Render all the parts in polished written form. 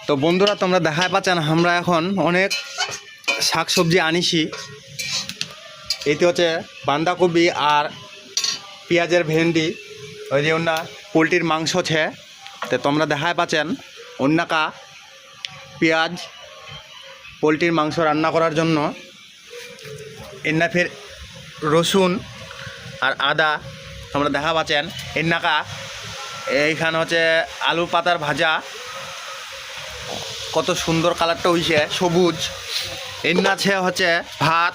তো বন্ধুরা তোমরা দেখায় পাচ্ছেন আমরা এখন অনেক শাকসবজি আনিছি। এতে হচ্ছে বাঁধাকপি আর পেঁয়াজের ভেন্ডি, ওই যে অন্য পোলট্রির মাংস ছে। তো তোমরা দেখায় পাচ্ছেন অন্যকা পেঁয়াজ পোলট্রির মাংস রান্না করার জন্য, এন্না ফের রসুন আর আদা তোমরা দেখা পাচ্ছেন। এন্নাকা এইখানে হচ্ছে আলু পাতার ভাজা, কত সুন্দর কালারটা হইছে সবুজ। এন্নাছে হচ্ছে ভাত,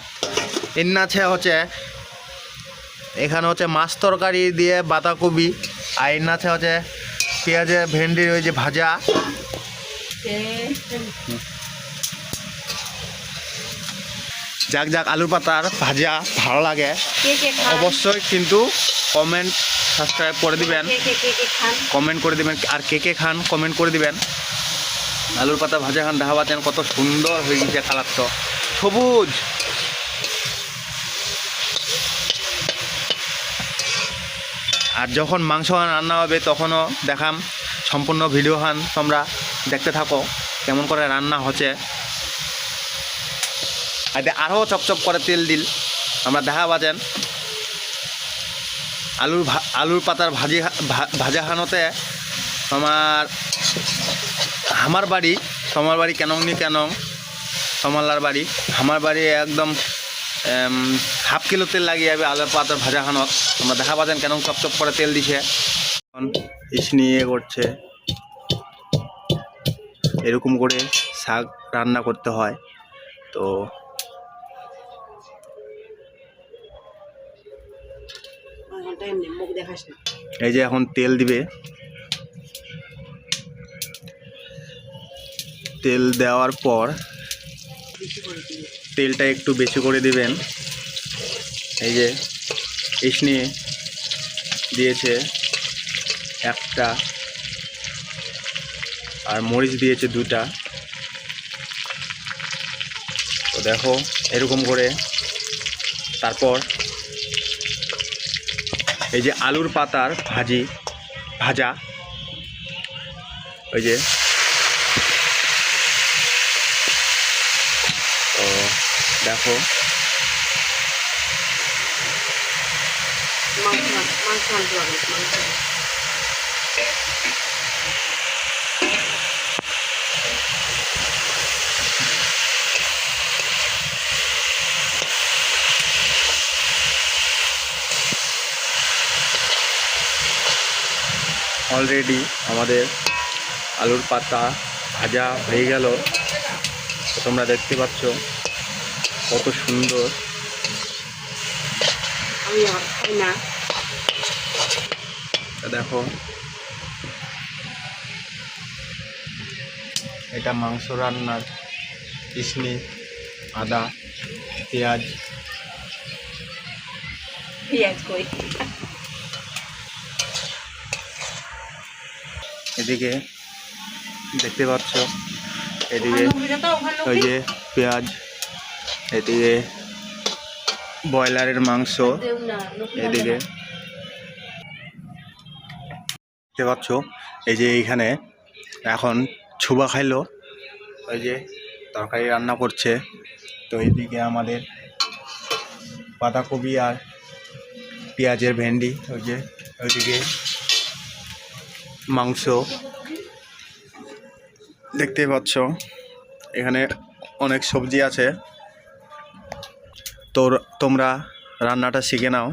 এন্নাছে হচ্ছে এখানে হচ্ছে মাছ তরকারি দিয়ে বাঁধাকপি, আর এন্নাছে হচ্ছে পেঁয়াজের ভেন্ডির ওই যে ভাজা। যাক যাক আলু পাতার ভাজা ভালো লাগে অবশ্যই, কিন্তু কমেন্ট সাবস্ক্রাইব করে দিবেন, কমেন্ট করে দিবেন, আর কে কে খান কমেন্ট করে দিবেন। আলুর পাতা ভাজা খান দেখা পাচ্ছেন কত সুন্দর হয়ে গেছে, কালারটা সবুজ। আর যখন মাংস রান্না হবে তখনও দেখাম, সম্পূর্ণ ভিডিও খান তোমরা দেখতে থাকো কেমন করে রান্না হচ্ছে। আর আরও চপচপ করে তেল দিল আমরা দেখা পাচ্ছেন। আলুর পাতার ভাজা খানোতে আমার বাড়ি, তোমার বাড়ি কেন নি কেন তোমার বাড়ি, আমার বাড়ি একদম হাফ কিলো তেল লাগিয়ে যাবে আলুর পাতার ভাজা খানত। তোমরা দেখা পাচ্ছেন কেন চপচপ করে তেল দিছে। এখন নিয়ে করছে, এরকম করে শাক রান্না করতে হয়। তো এই যে এখন তেল দিবে, তেল দেওয়ার পর তেলটা একটু বেশি করে দিবেন। এই যে ইসনি দিয়েছে একটা, আর মরিচ দিয়েছে দুটা। তো দেখো এরকম করে। তারপর এই যে আলুর পাতার ভাজা, ওই যে তো দেখো অলরেডি আমাদের আলুর পাতা ভাজা হয়ে গেল। তোমরা দেখতে পাচ্ছ কত সুন্দর। দেখো এটা মাংস রান্নার ইসনি, আদা, পেঁয়াজ কই এদিকে দেখতে পাচ্ছ, এদিকে ওই যে পেঁয়াজ, এদিকে ব্রয়লারের মাংস, এদিকে দেখতে পাচ্ছ। এই যে এইখানে এখন ছুবা খাইলো, ওই যে তরকারি রান্না করছে। তো এইদিকে আমাদের বাঁধাকপি আর পেঁয়াজের ভেন্ডি, ওই যে ওইদিকে মাংস দেখতে পাচ্ছ। এখানে অনেক সবজি আছে। তো তোমরা রান্নাটা শিখে নাও।